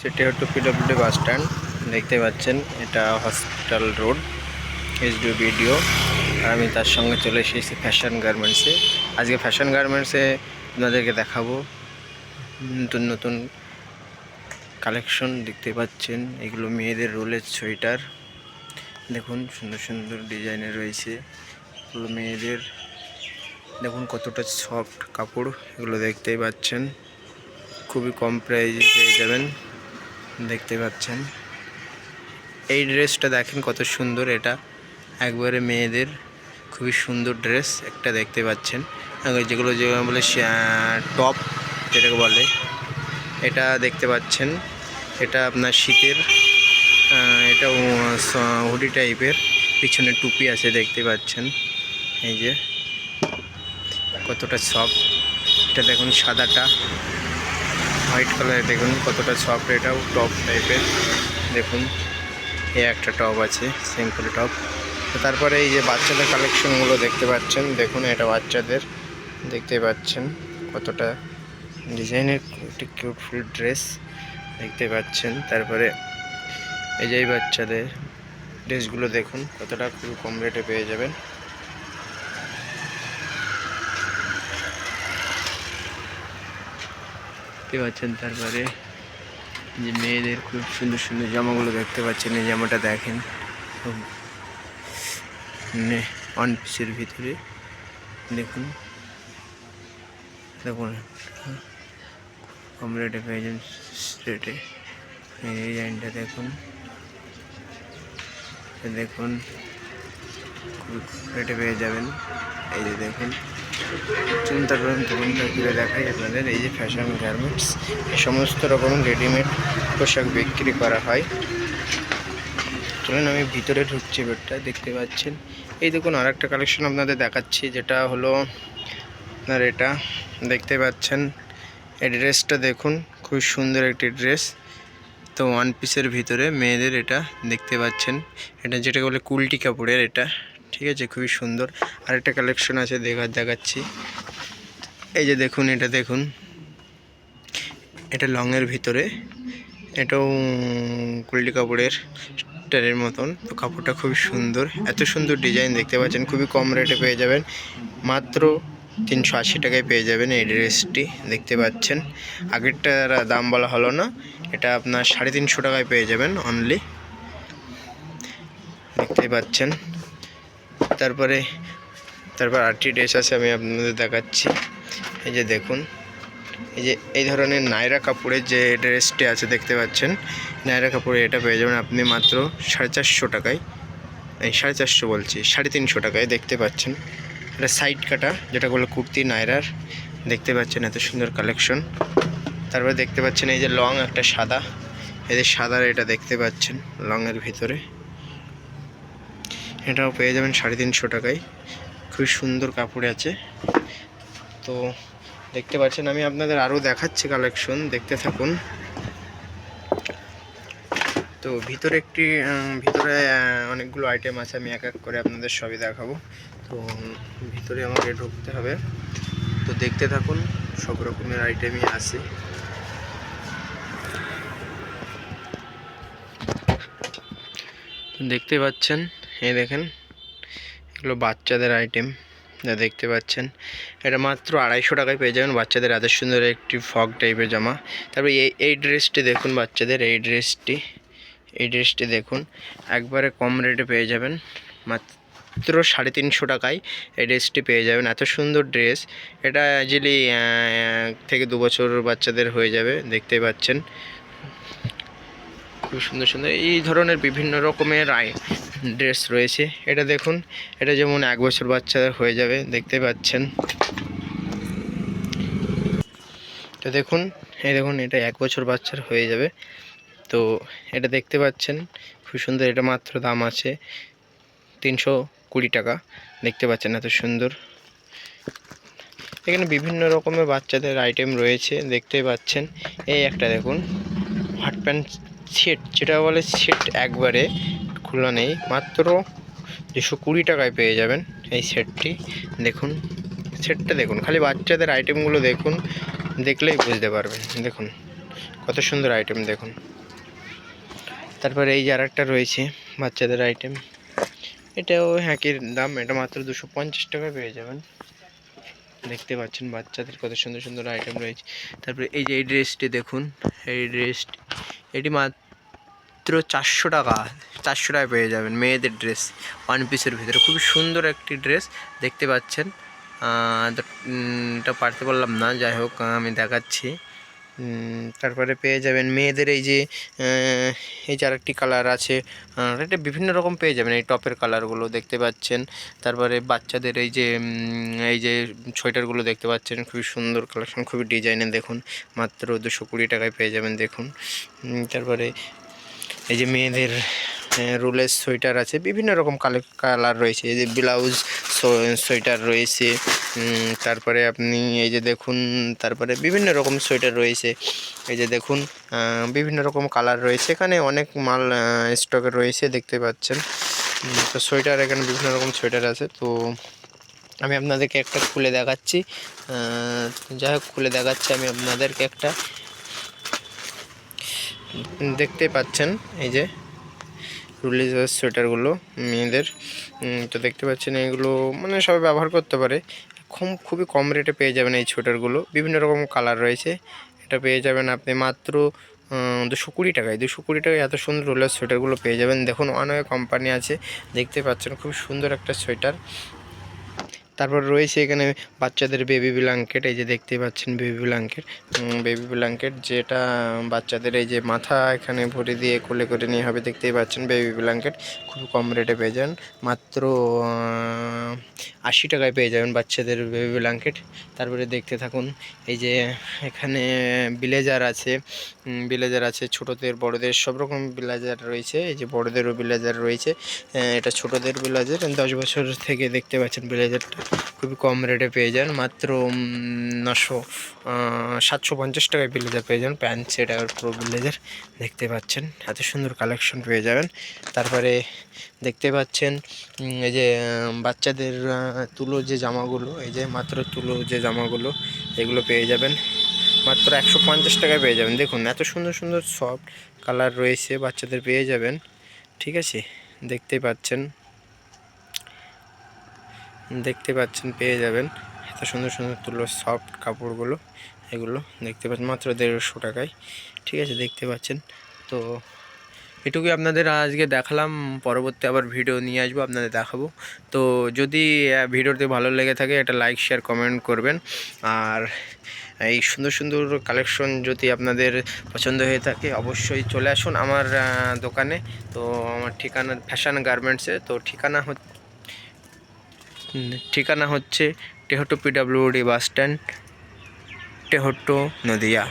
সেটি হচ্ছে PWD bus stand. দেখতে পাচ্ছেন এটা হসপিটাল রোড এইচডি ভিডিও। আর আমি তার সঙ্গে চলে এসেছি ফ্যাশন গার্মেন্টসে। আজকে ফ্যাশন গার্মেন্টসে আপনাদেরকে দেখাবো নতুন নতুন কালেকশন। দেখতে পাচ্ছেন এগুলো মেয়েদের রোলের সোয়েটার। দেখুন সুন্দর সুন্দর ডিজাইনের রয়েছে এগুলো মেয়েদের। দেখুন কতটা সফট কাপড়, এগুলো দেখতেই পাচ্ছেন। খুবই কম প্রাইসে পেয়ে যাবেন। দেখতে পাচ্ছেন এই ড্রেসটা দেখেন কত সুন্দর, এটা একবারে মেয়েদের খুবই সুন্দর ড্রেস একটা। দেখতে পাচ্ছেন যেগুলো বলে টপ যেটাকে বলে, এটা দেখতে পাচ্ছেন। এটা আপনার শীতের, এটা হুডি টাইপের, পিছনে টুপি আছে দেখতে পাচ্ছেন। এই যে কতটা সফট, এটা দেখুন সাদাটা হোয়াইট কালারে, দেখুন কতটা সফট। এটাও টপ টাইপের, দেখুন এই একটা টপ আছে সিম্পল টপ। তারপরে এই যে বাচ্চাদের কালেকশনগুলো দেখতে পাচ্ছেন, দেখুন এটা বাচ্চাদের দেখতে পাচ্ছেন কতটা ডিজাইনের একটি কিউটফুল ড্রেস দেখতে পাচ্ছেন। তারপরে এই যে বাচ্চাদের ড্রেসগুলো দেখুন কতটা খুব কম রেটে পেয়ে যাবেন। দেখতে পাচ্ছেন তারপরে যে মেয়েদের খুব সুন্দর সুন্দর জামাগুলো দেখতে পাচ্ছেন। এই জামাটা দেখেন ওয়ান পিসের ভিতরে, দেখুন দেখুন কম রেটে পেয়ে যাবেন রেটে। এই ডিজাইনটা দেখুন, দেখুন খুব রেটে পেয়ে যাবেন। এই যে দেখুন চিন্তা করেন, তরুণটা ঘুরে দেখাই আপনাদের। এই যে ফ্যাশন গার্মেন্টস, এই সমস্ত রকম রেডিমেড পোশাক বিক্রি করা হয়। চলুন আমি ভিতরে ঢুকছি, বেডটা দেখতে পাচ্ছেন। এই দেখুন আর একটা কালেকশন আপনাদের দেখাচ্ছি, যেটা হলো আপনার এটা দেখতে পাচ্ছেন। এই ড্রেসটা দেখুন খুব সুন্দর একটি ড্রেস, তো ওয়ান পিসের ভিতরে মেয়েদের এটা দেখতে পাচ্ছেন। এটা যেটা বলে কুলটি কাপড়ের, এটা ঠিক আছে, খুবই সুন্দর। আরেকটা কালেকশন আছে দেখাচ্ছি। এই যে দেখুন, এটা দেখুন, এটা লংয়ের ভিতরে, এটাও কুলটি কাপড়ের স্টাইলের মতন। তো কাপড়টা খুবই সুন্দর, এত সুন্দর ডিজাইন দেখতে পাচ্ছেন। খুবই কম রেটে পেয়ে যাবেন, মাত্র 380 টাকায় পেয়ে যাবেন এই ড্রেসটি দেখতে পাচ্ছেন। আগেরটা দাম বলা হলো না, এটা আপনার 350 টাকায় পেয়ে যাবেন অনলি, দেখতে পাচ্ছেন। তারপর আরেকটি ড্রেস আছে, আমি আপনাদের দেখাচ্ছি। এই যে দেখুন, এই যে এই ধরনের নায়রা কাপড়ের যে ড্রেসটি আছে দেখতে পাচ্ছেন, নায়রা কাপড়ে এটা পেয়ে যাবেন আপনি মাত্র 450 টাকায়। এই 450 বলছি, 350 টাকায় দেখতে পাচ্ছেন। এটা সাইড কাটা যেটা বলে কুর্তি নায়রার, দেখতে পাচ্ছেন এত সুন্দর কালেকশন। তারপরে দেখতে পাচ্ছেন এই যে লং একটা সাদা, এই যে সাদার এটা দেখতে পাচ্ছেন লংয়ের ভিতরে, এটাও পেয়ে যাবেন 350 টাকায়। খুব সুন্দর কাপড় আছে। তো দেখতে পাচ্ছেন আমি আপনাদের আরও দেখাচ্ছি কালেকশন, দেখতে থাকুন। তো ভিতরে অনেকগুলো আইটেম আছে, আমি এক এক করে আপনাদের সবই দেখাবো। তো ভিতরে আমাকে ঢুকতে হবে, তো দেখতে থাকুন। সব রকমের আইটেমই আছে। দেখতে পাচ্ছেন, এই দেখেন এগুলো বাচ্চাদের আইটেম যা দেখতে পাচ্ছেন। এটা মাত্র 250 টাকায় পেয়ে যাবেন বাচ্চাদের এত সুন্দর একটি ফগ টাইপের জামা। তারপরে এই ড্রেসটি দেখুন বাচ্চাদের, এই ড্রেসটি দেখুন একবারে কম রেটে পেয়ে যাবেন, মাত্র 350 টাকায় এই ড্রেসটি পেয়ে যাবেন। এত সুন্দর ড্রেস, এটা ইজিলি থেকে 2 বছর বাচ্চাদের হয়ে যাবে, দেখতে পাচ্ছেন। খুব সুন্দর সুন্দর এই ধরনের বিভিন্ন রকমের ড্রেস রয়েছে। এটা দেখুন, এটা যেমন 1 বছর বাচ্চাদের হয়ে যাবে, দেখতে পাচ্ছেন। তো দেখুন, এই দেখুন এটা 1 বছর বাচ্চার হয়ে যাবে। তো এটা দেখতে পাচ্ছেন খুব সুন্দর, এটা মাত্র দাম আছে 320 টাকা, দেখতে পাচ্ছেন এত সুন্দর। এখানে বিভিন্ন রকমের বাচ্চাদের আইটেম রয়েছে, দেখতেই পাচ্ছেন। এই একটা দেখুন হট প্যান্ট সেট, যেটা বলে সেট একবারে খোলা নেই, মাত্র 220 টাকায় পেয়ে যাবেন এই সেটটি। দেখুন সেটটা দেখুন, খালি বাচ্চাদের আইটেমগুলো দেখুন, দেখলেই বুঝতে পারবেন। দেখুন কত সুন্দর আইটেম দেখুন। তারপরে এই যে আরেকটা রয়েছে বাচ্চাদের আইটেম, এটাও একই দাম, এটা মাত্র 250 টাকায় পেয়ে যাবেন। দেখতে পাচ্ছেন বাচ্চাদের কত সুন্দর সুন্দর আইটেম রয়েছে। তারপরে এই যে এই ড্রেসটি দেখুন, এই ড্রেসটি এটি মাত্র 400 টাকা, 400 টাকায় পেয়ে যাবেন। মেয়েদের ড্রেস ওয়ান পিসের ভিতরে খুবই সুন্দর একটি ড্রেস দেখতে পাচ্ছেন। এটা পারতে পারলাম না, যাই হোক আমি দেখাচ্ছি। তারপরে পেয়ে যাবেন মেয়েদের এই যে আরেকটি কালার আছে, এটা বিভিন্ন রকম পেয়ে যাবেন। এই টপের কালারগুলো দেখতে পাচ্ছেন। তারপরে বাচ্চাদের এই যে সোয়েটারগুলো দেখতে পাচ্ছেন, খুবই সুন্দর কালেকশন, খুবই ডিজাইনের দেখুন, মাত্র 220 টাকায় পেয়ে যাবেন দেখুন। তারপরে এই যে মেয়েদের রুলের সোয়েটার আছে, বিভিন্ন রকম কালার রয়েছে। এই যে ব্লাউজ সোয়েটার রয়েছে। তারপরে আপনি এই যে দেখুন, তারপরে বিভিন্ন রকম সোয়েটার রয়েছে। এই যে দেখুন বিভিন্ন রকম কালার রয়েছে, এখানে অনেক মাল স্টকে রয়েছে দেখতে পাচ্ছেন। তো সোয়েটার এখানে বিভিন্ন রকম সোয়েটার আছে। তো আমি আপনাদেরকে একটা খুলে দেখাচ্ছি, যাই হোক খুলে দেখাচ্ছি আমি আপনাদেরকে একটা। দেখতে পাচ্ছেন এই যে রুলের সোয়েটারগুলো মেয়েদের, তো দেখতে পাচ্ছেন এইগুলো মানে সবাই ব্যবহার করতে পারে। খুবই কম রেটে পেয়ে যাবেন এই সোয়েটারগুলো, বিভিন্ন রকম কালার রয়েছে। এটা পেয়ে যাবেন আপনি মাত্র 220 টাকায়। 220 টাকায় এত সুন্দর রুলের সোয়েটারগুলো পেয়ে যাবেন। দেখুন অনেক কোম্পানি আছে, দেখতে পাচ্ছেন খুব সুন্দর একটা সোয়েটার। তারপর রয়েছে এখানে বাচ্চাদের বেবি ব্ল্যাঙ্কেট, এই যে দেখতে পাচ্ছেন বেবি ব্ল্যাঙ্কেট যেটা বাচ্চাদের এই যে মাথা এখানে ভরে দিয়ে কোলে করে নিয়ে হবে, দেখতেই পাচ্ছেন বেবি ব্ল্যাঙ্কেট খুব কম রেটে পেয়ে যাবেন, মাত্র 80 টাকায় পেয়ে যাবেন বাচ্চাদের বেবি ব্ল্যাঙ্কেট। তারপরে দেখতে থাকুন, এই যে এখানে ব্লেজার আছে ছোটোদের বড়োদের সব রকম ব্লেজার রয়েছে। এই যে বড়োদেরও ব্লেজার রয়েছে, এটা ছোটোদের ব্লেজার 10 বছর থেকে দেখতে পাচ্ছেন ব্লেজারটা খুবই কম রেটে পেয়ে যান, মাত্র 750 টাকায় ব্লেজার পেয়ে যান। প্যান্ট সেট আর প্রো ব্লেজার দেখতে পাচ্ছেন, এত সুন্দর কালেকশন পেয়ে যাবেন। তারপরে দেখতে পাচ্ছেন এই যে বাচ্চাদের তুলো যে জামাগুলো, এই যে মাত্র তুলো যে জামাগুলো এগুলো পেয়ে যাবেন মাত্র 150 টাকায় পেয়ে যাবেন। দেখুন এত সুন্দর সুন্দর সফট কালার রয়েছে, বাচ্চাদের পেয়ে যাবেন। ঠিক আছে, দেখতে পাচ্ছেন পেয়ে যাবেন এত সুন্দর সুন্দর তুলো সফট কাপড়গুলো, এগুলো দেখতে পাচ্ছেন মাত্র 150 টাকায়। ঠিক আছে, দেখতে পাচ্ছেন। তো এটুকুই আপনাদের আজকে দেখালাম, পরবর্তী আবার ভিডিও নিয়ে আসবো আপনাদের দেখাবো। তো যদি ভিডিওতে ভালো লেগে থাকে একটা লাইক শেয়ার কমেন্ট করবেন। আর এই সুন্দর সুন্দর কালেকশন যদি আপনাদের পছন্দ হয়ে থাকে অবশ্যই চলে আসুন আমার দোকানে। তো আমার ঠিকানা ফ্যাশন গার্মেন্টসে, তো ঠিকানা হচ্ছে Tehatta PWD bus stand, Tehatta, Nadia.